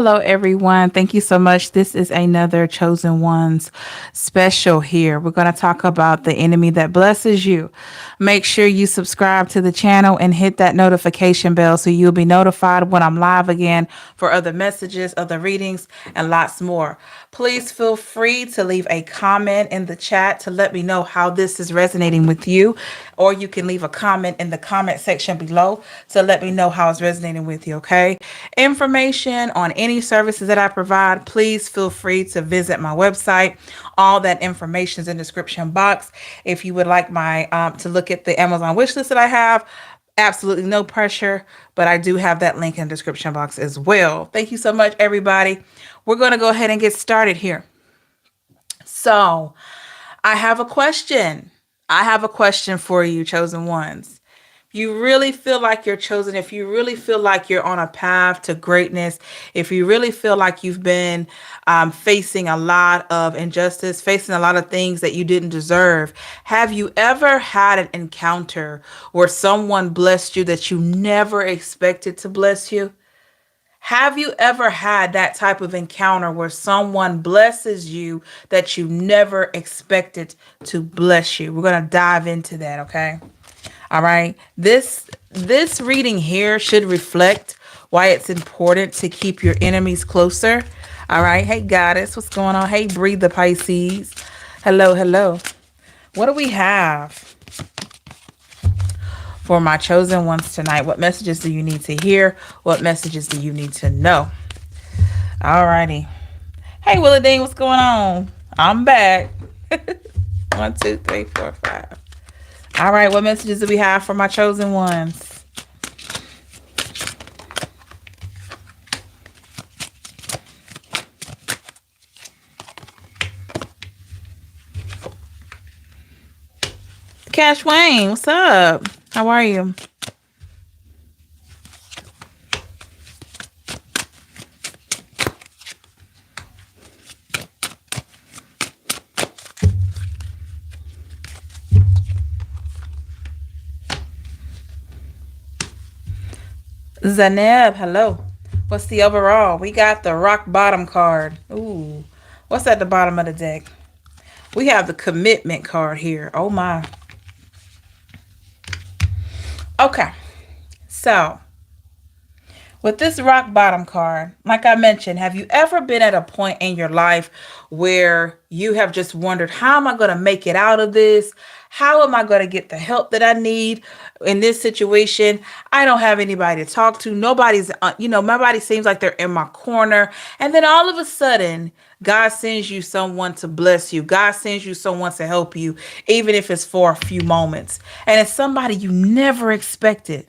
Hello, everyone. Thank you so much. This is another Chosen Ones special here. We're going to talk about the enemy that blesses you. Make sure you subscribe to the channel and hit that notification bell so you'll be notified when I'm live again for other messages, other readings, and lots more. Please feel free to leave a comment in the chat to let me know how this is resonating with you, or you can leave a comment in the comment section below to let me know how it's resonating with you, okay? Information on any services that I provide, please feel free to visit my website. All that information is in the description box. If you would like my to look at the Amazon wish list that I have, absolutely no pressure, but I do have that link in the description box as well. Thank you so much, everybody. We're going to go ahead and get started here. So, I have a question. I have a question for you, chosen ones. You really feel like you're chosen, if you really feel like you're on a path to greatness, if you really feel like you've been facing a lot of injustice, facing a lot of things that you didn't deserve, have you ever had an encounter where someone blessed you that you never expected to bless you? Have you ever had that type of encounter where someone blesses you that you never expected to bless you? We're going to dive into that, okay? All right. This reading here should reflect why it's important to keep your enemies closer. All right. Hey, Goddess, what's going on? Hey, Breathe the Pisces. Hello, hello. What do we have for my chosen ones tonight? What messages do you need to hear? What messages do you need to know? All righty. Hey, Willadine, what's going on? I'm back. 1, 2, 3, 4, 5. All right, what messages do we have for my chosen ones? Cash Wayne, what's up? How are you? Zaneb, hello. What's the overall? We got the rock bottom card. Ooh, what's at the bottom of the deck? We have the commitment card here. Oh my. Okay, so with this rock bottom card, like I mentioned, have you ever been at a point in your life where you have just wondered, how am I going to make it out of this? How am I going to get the help that I need in this situation? I don't have anybody to talk to. Nobody's, nobody seems like they're in my corner. And then all of a sudden, God sends you someone to bless you. God sends you someone to help you, even if it's for a few moments. And it's somebody you never expected.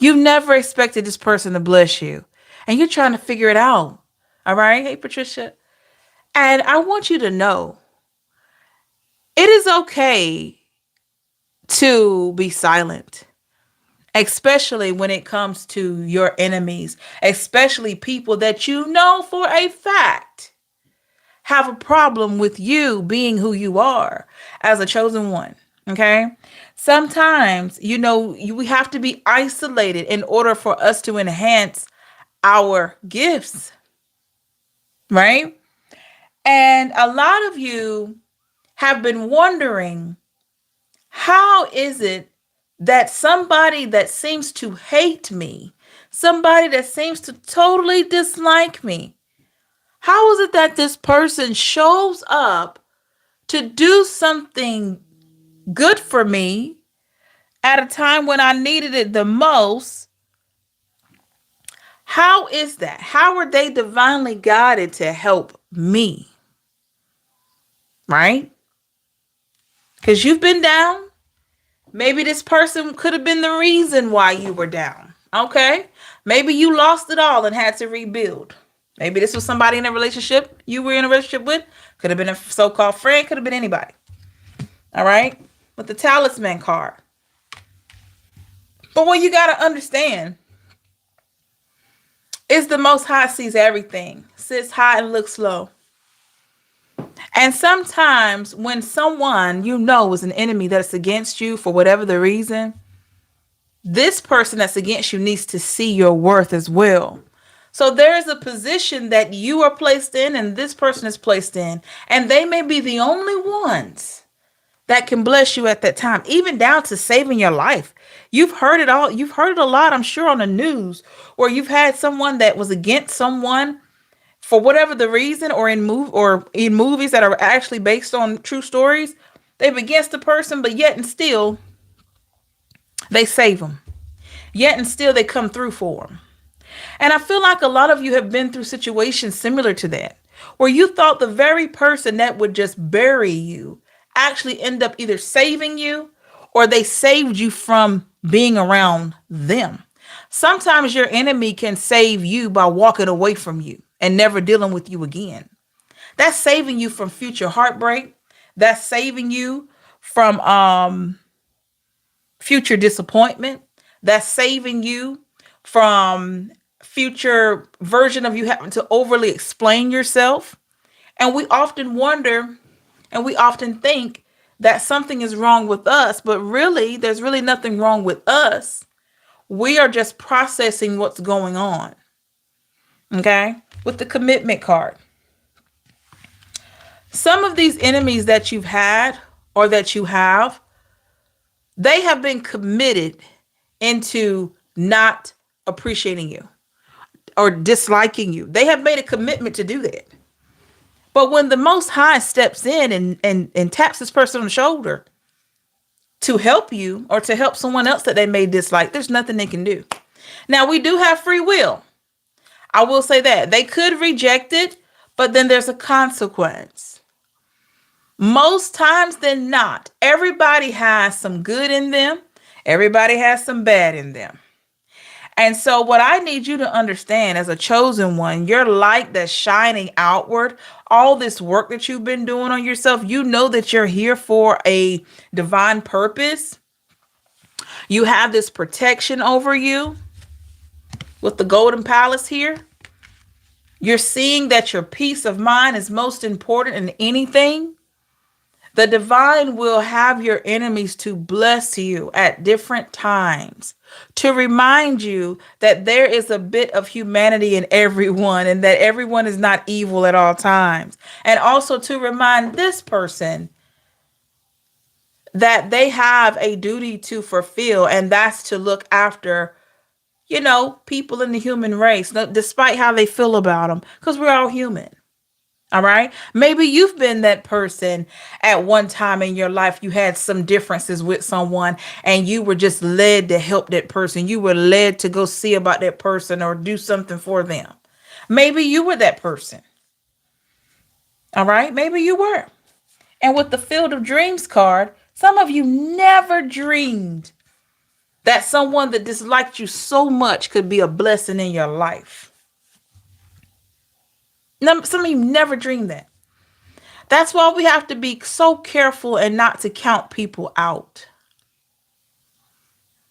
You never expected this person to bless you. And you're trying to figure it out. All right? Hey, Patricia. And I want you to know, it is okay to be silent, especially when it comes to your enemies, especially people that you know for a fact have a problem with you being who you are as a chosen one. Okay. Sometimes, we have to be isolated in order for us to enhance our gifts. Right. And a lot of you have been wondering, how is it that somebody that seems to hate me, somebody that seems to totally dislike me, how is it that this person shows up to do something good for me at a time when I needed it the most? How is that? How are they divinely guided to help me? Right? Because you've been down. Maybe this person could have been the reason why you were down. Okay? Maybe you lost it all and had to rebuild. Maybe this was somebody in a relationship you were in a relationship with. Could have been a so-called friend. Could have been anybody. All right? With the talisman card. But what you got to understand is the Most High sees everything. Sits high and looks low. And sometimes when someone is an enemy that's against you for whatever the reason, this person that's against you needs to see your worth as well. So there is a position that you are placed in and this person is placed in, and they may be the only ones that can bless you at that time, even down to saving your life. You've heard it all. You've heard it a lot, I'm sure, on the news, where you've had someone that was against someone for whatever the reason, or in movies that are actually based on true stories. They've against the person, but yet and still they save them. Yet and still they come through for them. And I feel like a lot of you have been through situations similar to that, where you thought the very person that would just bury you actually end up either saving you, or they saved you from being around them. Sometimes your enemy can save you by walking away from you and never dealing with you again. That's saving you from future heartbreak. That's saving you from future disappointment. That's saving you from future version of you having to overly explain yourself. And we often wonder and we often think that something is wrong with us, but really, there's really nothing wrong with us. We are just processing what's going on. Okay? With the commitment card. Some of these enemies that you've had or that you have, they have been committed into not appreciating you or disliking you. They have made a commitment to do that. But when the Most High steps in and taps this person on the shoulder to help you or to help someone else that they may dislike, there's nothing they can do. Now, we do have free will. I will say that. They could reject it, but then there's a consequence. Most times than not, everybody has some good in them. Everybody has some bad in them. And so what I need you to understand as a chosen one, your light that's shining outward, all this work that you've been doing on yourself, you know that you're here for a divine purpose. You have this protection over you with the golden palace here. You're seeing that your peace of mind is most important in anything. The divine will have your enemies to bless you at different times, to remind you that there is a bit of humanity in everyone and that everyone is not evil at all times. And also to remind this person that they have a duty to fulfill, and that's to look after, people in the human race, despite how they feel about them, because we're all human. All right. Maybe you've been that person at one time in your life. You had some differences with someone and you were just led to help that person. You were led to go see about that person or do something for them. Maybe you were that person. All right. Maybe you were. And with the Field of Dreams card, some of you never dreamed that someone that disliked you so much could be a blessing in your life. Some of you never dreamed that. That's why we have to be so careful and not to count people out.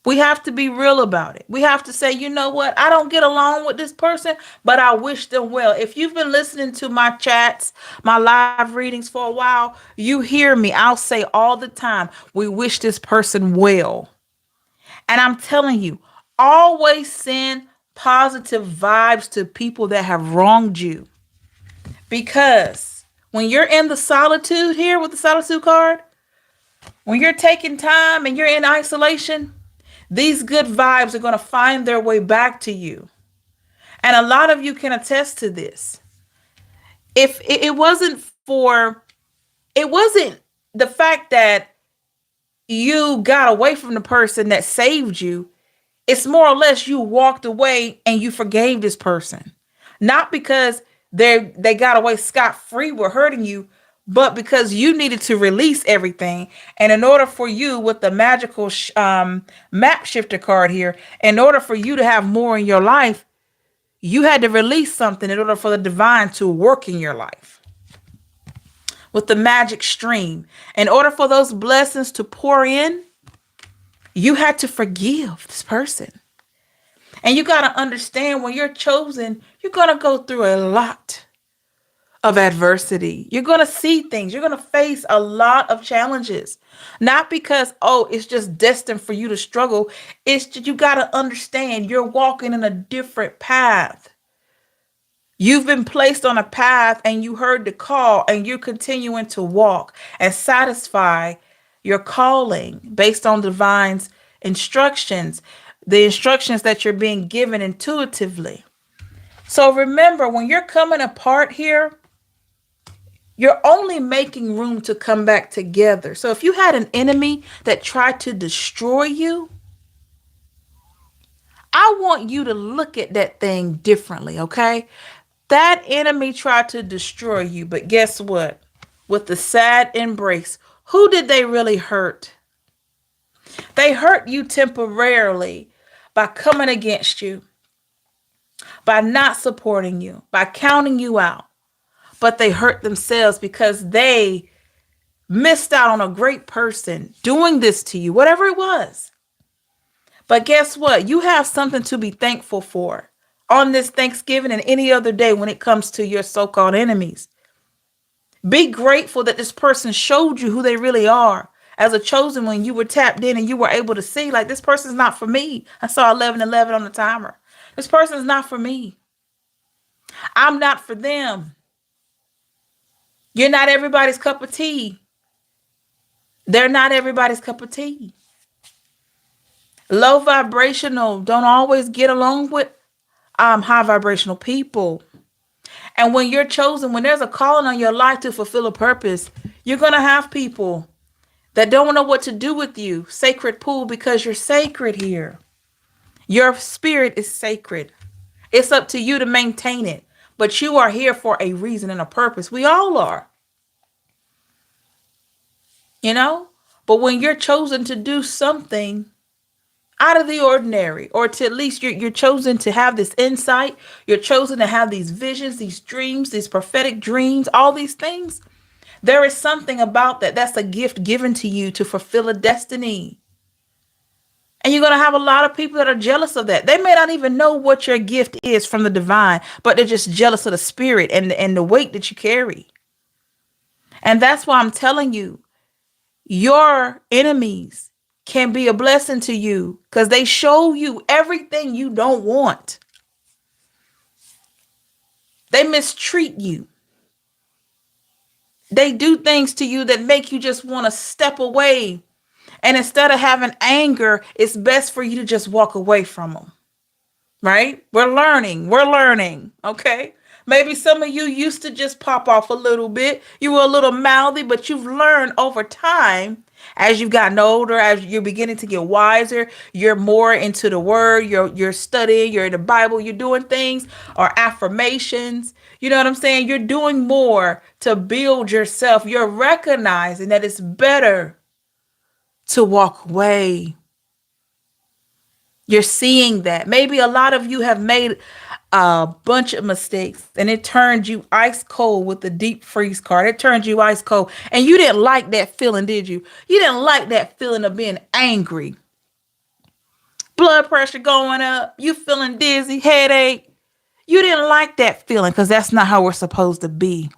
We have to be real about it. We have to say, you know what? I don't get along with this person, but I wish them well. If you've been listening to my chats, my live readings for a while, you hear me. I'll say all the time, we wish this person well. And I'm telling you, always send positive vibes to people that have wronged you. Because when you're in the solitude here with the solitude card, when you're taking time and you're in isolation, these good vibes are going to find their way back to you. And a lot of you can attest to this. If it wasn't the fact that you got away from the person that saved you, it's more or less you walked away and you forgave this person. Not because they got away scot-free with hurting you, but because you needed to release everything. And in order for you, with the magical map shifter card here, in order for you to have more in your life, you had to release something in order for the divine to work in your life. With the magic stream, in order for those blessings to pour in, you had to forgive this person. And you got to understand, when you're chosen, you're going to go through a lot of adversity. You're going to see things. You're going to face a lot of challenges. Not because, it's just destined for you to struggle. It's just, you got to understand you're walking in a different path. You've been placed on a path and you heard the call and you're continuing to walk and satisfy your calling based on divine's instructions, the instructions that you're being given intuitively. So remember, when you're coming apart here, you're only making room to come back together. So if you had an enemy that tried to destroy you, I want you to look at that thing differently, okay? That enemy tried to destroy you, but guess what? With the sad embrace, who did they really hurt? They hurt you temporarily by coming against you, by not supporting you, by counting you out. But they hurt themselves because they missed out on a great person doing this to you, whatever it was. But guess what? You have something to be thankful for on this Thanksgiving and any other day when it comes to your so-called enemies. Be grateful that this person showed you who they really are. As a chosen one, you were tapped in and you were able to see, like, this person's not for me. I saw 11:11 on the timer. This person's not for me. I'm not for them. You're not everybody's cup of tea. They're not everybody's cup of tea. Low vibrational don't always get along with high vibrational people. And when you're chosen, when there's a calling on your life to fulfill a purpose, you're going to have people that don't know what to do with you. Sacred pool, because you're sacred here. Your spirit is sacred. It's up to you to maintain it. But you are here for a reason and a purpose. We all are. You know? But when you're chosen to do something out of the ordinary, or to at least you're chosen to have this insight, you're chosen to have these visions, these dreams, these prophetic dreams, all these things, there is something about that. That's a gift given to you to fulfill a destiny. And you're going to have a lot of people that are jealous of that. They may not even know what your gift is from the divine, but they're just jealous of the spirit and the weight that you carry. And that's why I'm telling you, your enemies can be a blessing to you because they show you everything you don't want. They mistreat you. They do things to you that make you just want to step away. And instead of having anger, it's best for you to just walk away from them. Right? We're learning. Okay. Maybe some of you used to just pop off a little bit. You were a little mouthy, but you've learned over time as you've gotten older, as you're beginning to get wiser, you're more into the word, you're studying, you're in the Bible, you're doing things or affirmations. You know what I'm saying? You're doing more to build yourself. You're recognizing that it's better to walk away. You're seeing that. Maybe a lot of you have made a bunch of mistakes and it turned you ice cold with the deep freeze card. It turned you ice cold and you didn't like that feeling, did you? You didn't like that feeling of being angry. Blood pressure going up. You feeling dizzy, headache. You didn't like that feeling because that's not how we're supposed to be.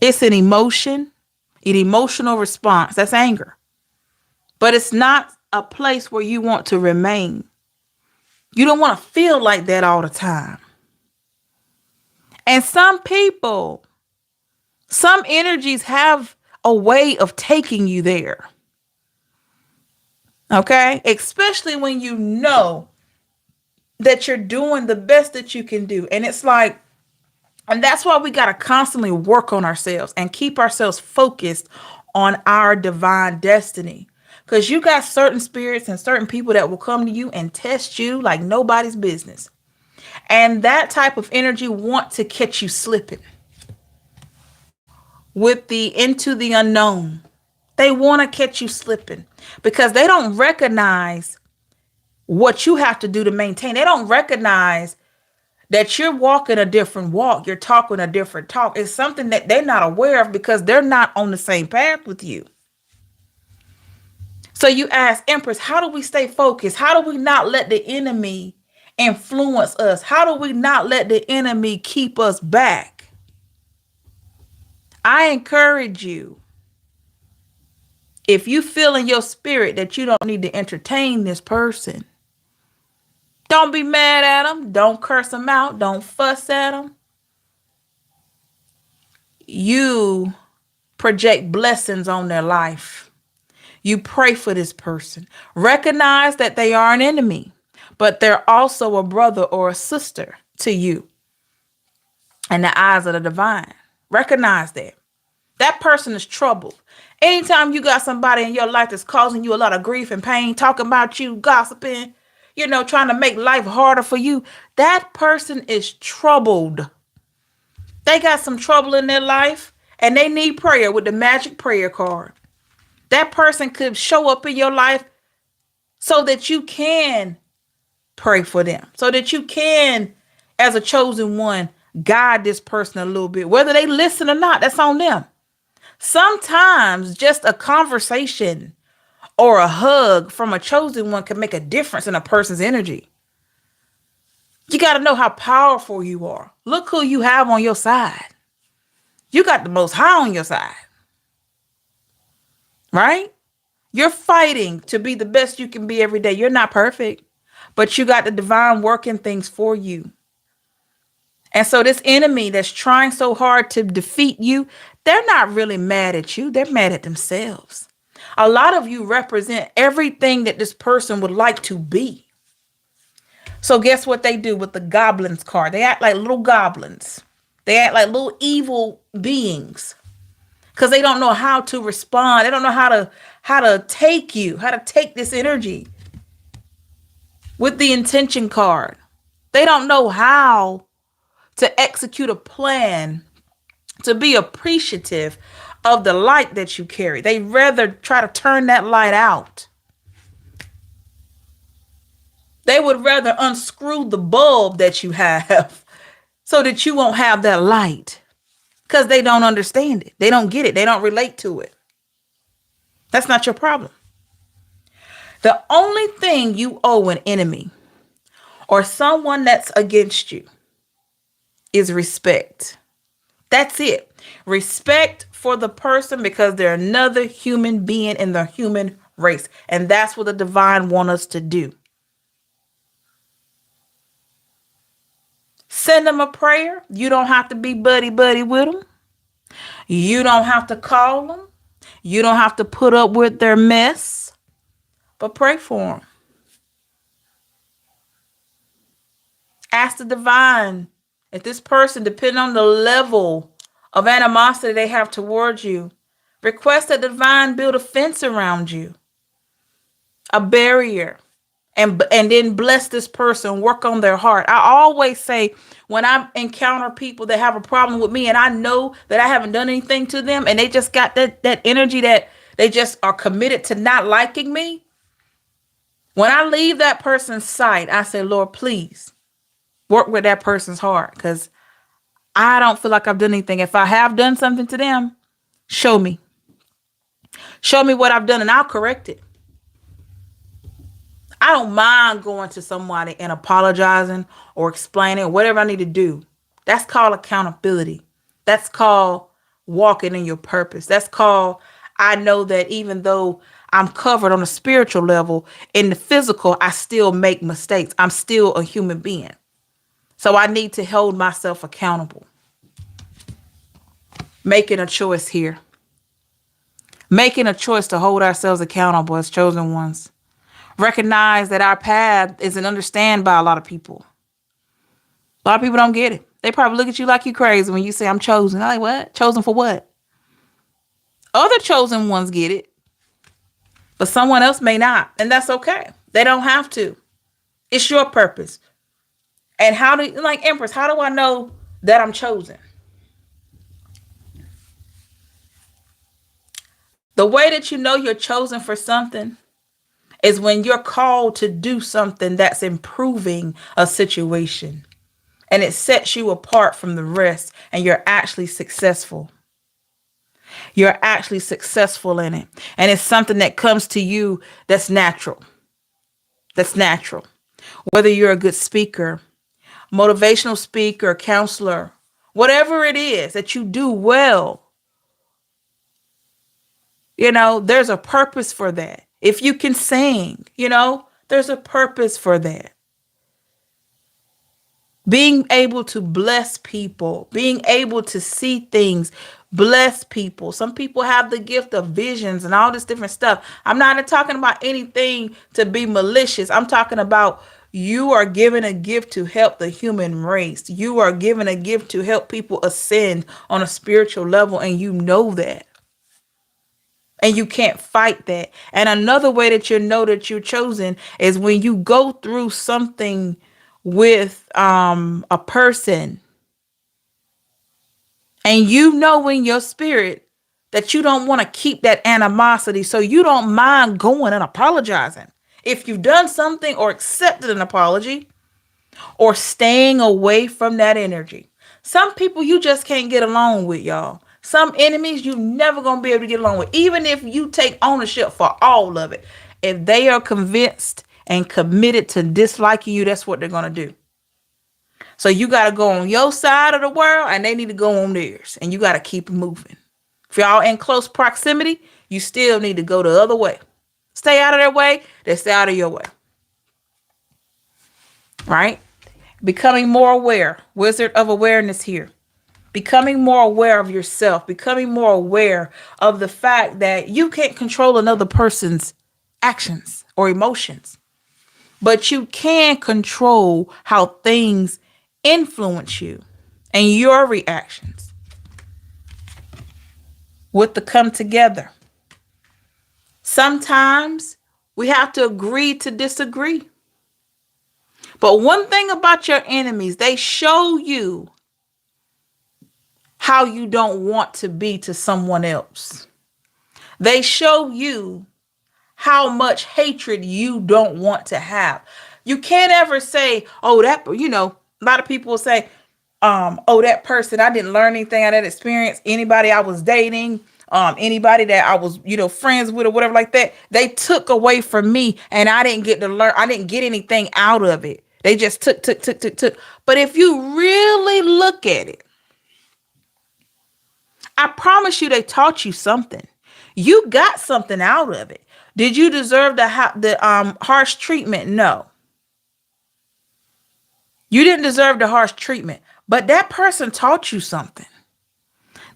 It's an emotion, an emotional response. That's anger. But it's not a place where you want to remain. You don't want to feel like that all the time. And some people, some energies have a way of taking you there. Okay? Especially when you know that you're doing the best that you can do. And it's like, and that's why we got to constantly work on ourselves and keep ourselves focused on our divine destiny. Because you got certain spirits and certain people that will come to you and test you like nobody's business. And that type of energy want to catch you slipping with the into the unknown. They want to catch you slipping because they don't recognize what you have to do to maintain. They don't recognize that you're walking a different walk. You're talking a different talk. It's something that they're not aware of because they're not on the same path with you. So you ask, Empress, how do we stay focused? How do we not let the enemy influence us? How do we not let the enemy keep us back? I encourage you, if you feel in your spirit that you don't need to entertain this person, Don't be mad at them. Don't curse them out. Don't fuss at them. You project blessings on their life. You pray for this person. Recognize that they are an enemy, but they're also a brother or a sister to you in the eyes of the divine. Recognize that. That person is troubled. Anytime you got somebody in your life that's causing you a lot of grief and pain, talking about you, gossiping, trying to make life harder for you, that person is troubled. They got some trouble in their life and they need prayer with the magic prayer card. That person could show up in your life so that you can pray for them, so that you can, as a chosen one, guide this person a little bit. Whether they listen or not, that's on them. Sometimes just a conversation or a hug from a chosen one can make a difference in a person's energy. You got to know how powerful you are. Look who you have on your side. You got the Most High on your side, right? You're fighting to be the best you can be every day. You're not perfect, but you got the divine working things for you. And so this enemy that's trying so hard to defeat you, they're not really mad at you. They're mad at themselves. A lot of you represent everything that this person would like to be. So guess what they do with the goblins card? They act like little goblins. They act like little evil beings because they don't know how to respond. They don't know how to take this energy with the intention card. They don't know how to execute a plan to be appreciative of the light that you carry. They rather try to turn that light out. They would rather unscrew the bulb that you have so that you won't have that light because they don't understand it. They don't get it. They don't relate to it. That's not your problem. The only thing you owe an enemy or someone that's against you is respect. That's it. Respect for the person because they're another human being in the human race. And that's what the divine wants us to do. Send them a prayer. You don't have to be buddy with them. You don't have to call them. You don't have to put up with their mess. But pray for them. Ask the divine if this person, depending on the level of animosity they have towards you, request that the divine build a fence around you, a barrier, and then bless this person, work on their heart. I always say when I encounter people that have a problem with me and I know that I haven't done anything to them and they just got that energy that they just are committed to not liking me, when I leave that person's sight, I say, Lord, please work with that person's heart because I don't feel like I've done anything. If I have done something to them, show me. Show me what I've done and I'll correct it. I don't mind going to somebody and apologizing or explaining whatever I need to do. That's called accountability. That's called walking in your purpose. That's called, I know that even though I'm covered on a spiritual level, in the physical, I still make mistakes. I'm still a human being. So I need to hold myself accountable. Making a choice here. Making a choice to hold ourselves accountable as chosen ones. Recognize that our path isn't understood by a lot of people. A lot of people don't get it. They probably look at you like you crazy when you say, I'm chosen. I'm like, what? Chosen for what? Other chosen ones get it, but someone else may not. And that's okay. They don't have to. It's your purpose. And like Empress, how do I know that I'm chosen? The way that you know you're chosen for something is when you're called to do something that's improving a situation and it sets you apart from the rest and you're actually successful. You're actually successful in it. And it's something that comes to you that's natural. That's natural. Whether you're a good speaker, motivational speaker, counselor, whatever it is that you do well, there's a purpose for that. If you can sing, there's a purpose for that. being able to bless people, being able to see things, bless people. Some people have the gift of visions and all this different stuff. I'm not talking about anything to be malicious. I'm talking about you are given a gift to help the human race. You are given a gift to help people ascend on a spiritual level, and you know that. And you can't fight that. And another way that you know that you're chosen is when you go through something with a person, and you know in your spirit that you don't want to keep that animosity, so you don't mind going and apologizing if you've done something or accepted an apology, or staying away from that energy. Some people you just can't get along with, y'all. Some enemies you never gonna be able to get along with, even if you take ownership for all of it. If they are convinced and committed to disliking you, that's what they're gonna do. So you got to go on your side of the world, and they need to go on theirs, and you got to keep moving. If y'all in close proximity, you still need to go the other way. Stay out of their way, they stay out of your way. Right? Becoming more aware. Wizard of awareness here. Becoming more aware of yourself. Becoming more aware of the fact that you can't control another person's actions or emotions, but you can control how things influence you and your reactions. With the come together, sometimes we have to agree to disagree. But one thing about your enemies, they show you how you don't want to be to someone else. They show you how much hatred you don't want to have. You can't ever say, oh, that, a lot of people will say, oh, that person, I didn't learn anything out of that experience. Anybody I was dating, anybody that I was, friends with or whatever like that, they took away from me, and I didn't get to learn. I didn't get anything out of it. They just took. But if you really look at it, I promise you they taught you something. You got something out of it. Did you deserve the harsh treatment? No. You didn't deserve the harsh treatment, but that person taught you something.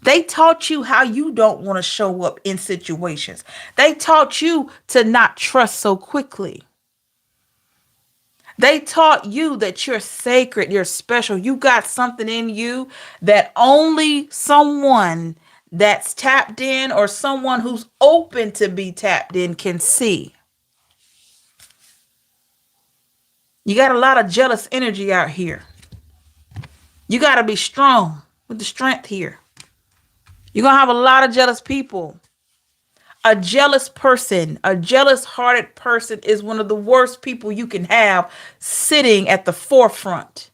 They taught you how you don't want to show up in situations. They taught you to not trust so quickly. They taught you that you're sacred, you're special. You got something in you that only someone that's tapped in, or someone who's open to be tapped in, can see. You got a lot of jealous energy out here. You got to be strong with the strength here. You're going to have a lot of jealous people. A jealous person, a jealous-hearted person is one of the worst people you can have sitting at the forefront.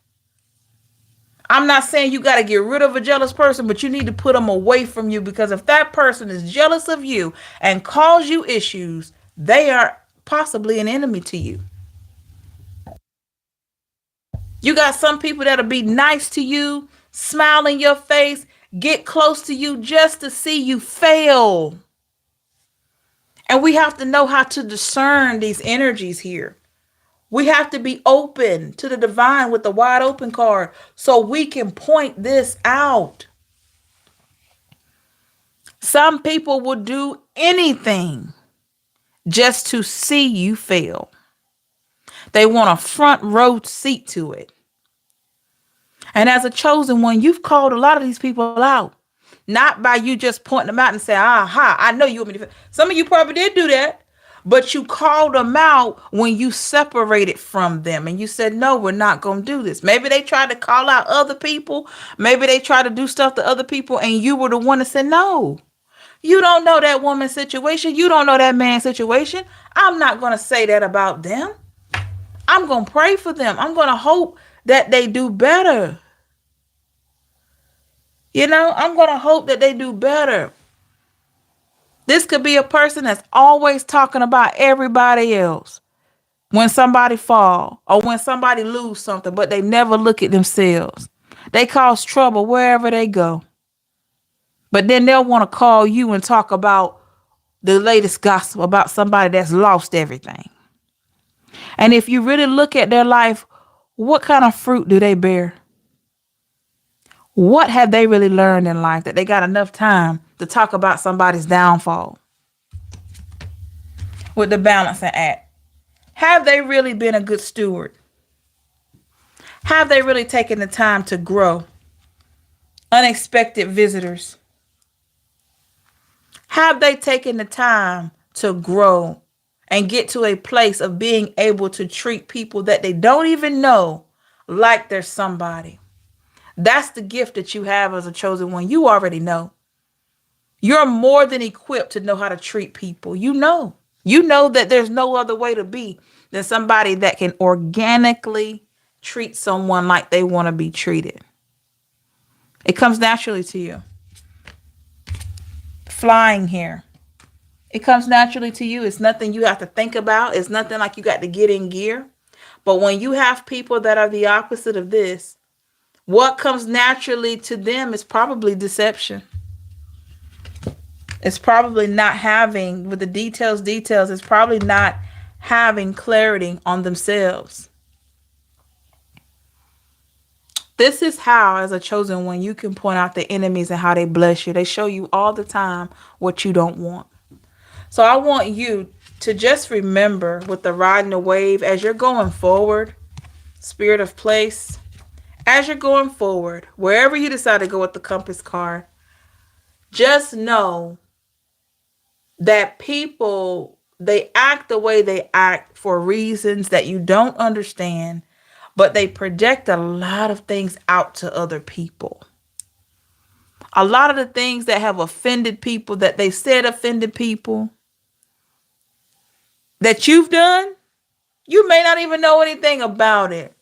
I'm not saying you got to get rid of a jealous person, but you need to put them away from you, because if that person is jealous of you and cause you issues, they are possibly an enemy to you. You got some people that'll be nice to you, smile in your face, get close to you just to see you fail. And we have to know how to discern these energies here. We have to be open to the divine with the wide open card, so we can point this out. Some people will do anything just to see you fail. They want a front row seat to it. And as a chosen one, you've called a lot of these people out. Not by you just pointing them out and saying, aha, I know you want me to. Some of you probably did do that, but you called them out when you separated from them and you said, no, we're not going to do this. Maybe they tried to call out other people. Maybe they tried to do stuff to other people, and you were the one that said, no, you don't know that woman's situation. You don't know that man's situation. I'm not going to say that about them. I'm going to pray for them. I'm going to hope that they do better. I'm going to hope that they do better. This could be a person that's always talking about everybody else when somebody fall or when somebody lose something, but they never look at themselves. They cause trouble wherever they go. But then they'll want to call you and talk about the latest gossip about somebody that's lost everything. And if you really look at their life, what kind of fruit do they bear? What have they really learned in life that they got enough time to talk about somebody's downfall with the balancing act? Have they really been a good steward? Have they really taken the time to grow? Unexpected visitors. Have they taken the time to grow and get to a place of being able to treat people that they don't even know like they're somebody? That's the gift that you have as a chosen one. You already know. You're more than equipped to know how to treat people. You know that there's no other way to be than somebody that can organically treat someone like they want to be treated. It comes naturally to you. Flying here. It comes naturally to you. It's nothing you have to think about. It's nothing like you got to get in gear. But when you have people that are the opposite of this, what comes naturally to them is probably deception. It's probably not having, with the details, it's probably not having clarity on themselves. This is how, as a chosen one, you can point out the enemies and how they bless you. They show you all the time what you don't want. So I want you to just remember, with the riding the wave, as you're going forward, spirit of place, as you're going forward, wherever you decide to go with the compass card, just know that people, they act the way they act for reasons that you don't understand, but they project a lot of things out to other people. A lot of the things that have offended people, that they said offended people, that you've done, you may not even know anything about it.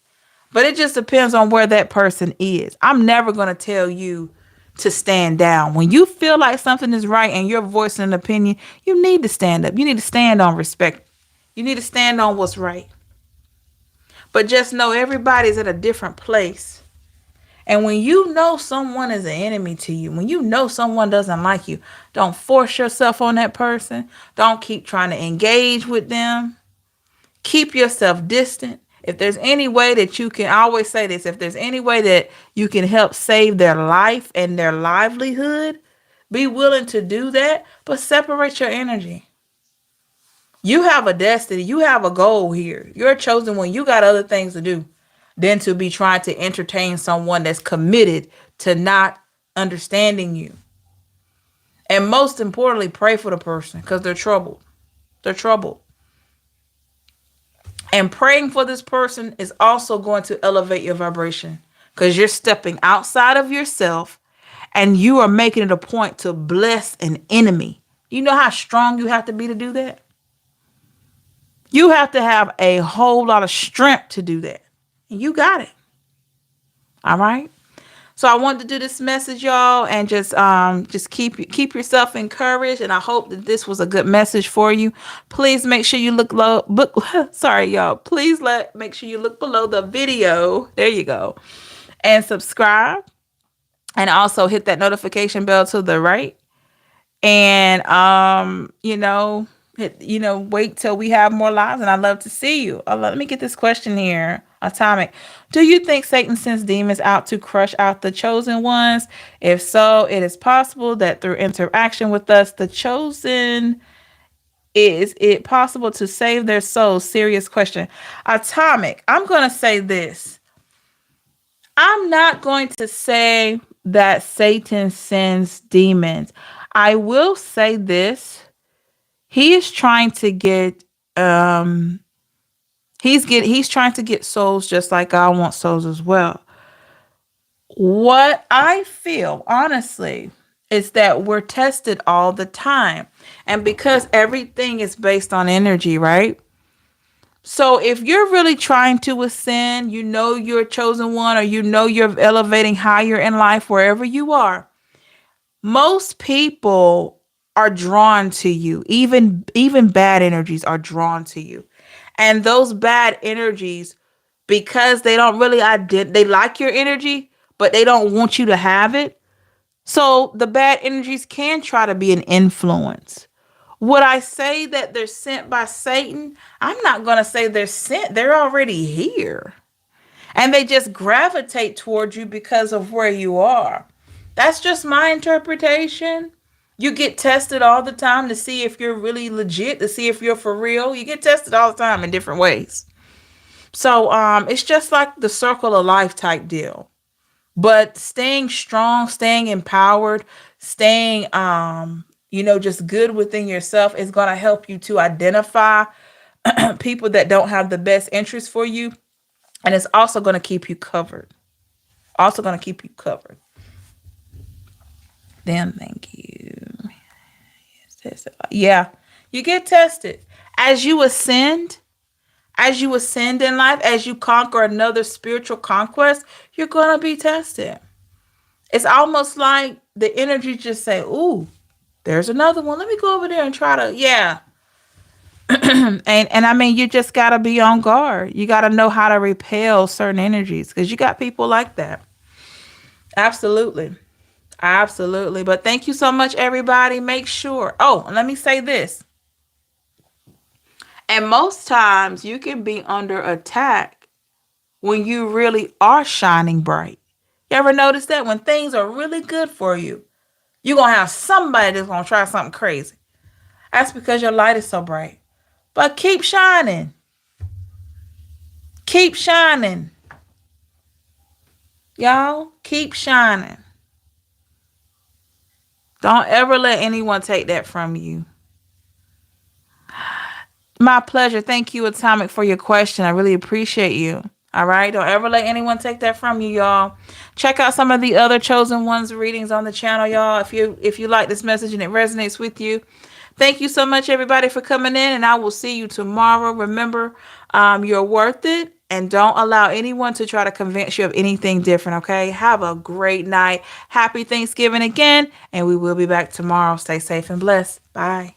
But it just depends on where that person is. I'm never going to tell you to stand down. When you feel like something is right and you're voicing an opinion, you need to stand up. You need to stand on respect. You need to stand on what's right. But just know everybody's at a different place. And when you know someone is an enemy to you, when you know someone doesn't like you, don't force yourself on that person. Don't keep trying to engage with them. Keep yourself distant. If there's any way that you can, I always say this, if there's any way that you can help save their life and their livelihood, be willing to do that, but separate your energy. You have a destiny. You have a goal here. You're a chosen one. You got other things to do than to be trying to entertain someone that's committed to not understanding you. And most importantly, pray for the person because they're troubled. They're troubled. And praying for this person is also going to elevate your vibration because you're stepping outside of yourself and you are making it a point to bless an enemy. You know how strong you have to be to do that? You have to have a whole lot of strength to do that. And you got it. All right. So I wanted to do this message, y'all, and just keep yourself encouraged. And I hope that this was a good message for you. Please make sure you look low. Sorry, y'all. Make sure you look below the video. There you go. And subscribe. And also hit that notification bell to the right. And wait till we have more lives. And I'd love to see you. Let me get this question here. Atomic. Do you think Satan sends demons out to crush out the chosen ones? If so, it is possible that through interaction with us, the chosen, is it possible to save their souls? Serious question. Atomic. I'm going to say this. I'm not going to say that Satan sends demons. I will say this. He is trying to get He's trying to get souls just like God wants souls as well. What I feel, honestly, is that we're tested all the time. And because everything is based on energy, right? So if you're really trying to ascend, you know you're a chosen one, or you know you're elevating higher in life wherever you are, most people are drawn to you. Even bad energies are drawn to you. And those bad energies, because they don't really they like your energy, but they don't want you to have it. So the bad energies can try to be an influence. Would I say that they're sent by Satan? I'm not going to say they're sent. They're already here. And they just gravitate towards you because of where you are. That's just my interpretation. You get tested all the time to see if you're really legit, to see if you're for real. You get tested all the time in different ways. So it's just like the circle of life type deal. But staying strong, staying empowered, staying just good within yourself is going to help you to identify people that don't have the best interest for you. And it's also going to keep you covered. Also going to keep you covered. Then thank you. Yeah, you get tested. As you ascend in life, as you conquer another spiritual conquest, you're going to be tested. It's almost like the energy just say, ooh, there's another one. Let me go over there and try to, yeah. and I mean, you just got to be on guard. You got to know how to repel certain energies because you got people like that. Absolutely. Absolutely. But thank you so much, everybody. Make sure. Oh, let me say this. And most times you can be under attack when you really are shining bright. You ever notice that when things are really good for you, you're going to have somebody that's going to try something crazy. That's because your light is so bright. But keep shining. Keep shining. Y'all, keep shining. Don't ever let anyone take that from you. My pleasure. Thank you, Atomic, for your question. I really appreciate you. All right. Don't ever let anyone take that from you, y'all. Check out some of the other Chosen Ones readings on the channel, y'all. If you like this message and it resonates with you. Thank you so much, everybody, for coming in, and I will see you tomorrow. Remember, you're worth it, and don't allow anyone to try to convince you of anything different, okay? Have a great night. Happy Thanksgiving again, and we will be back tomorrow. Stay safe and blessed. Bye.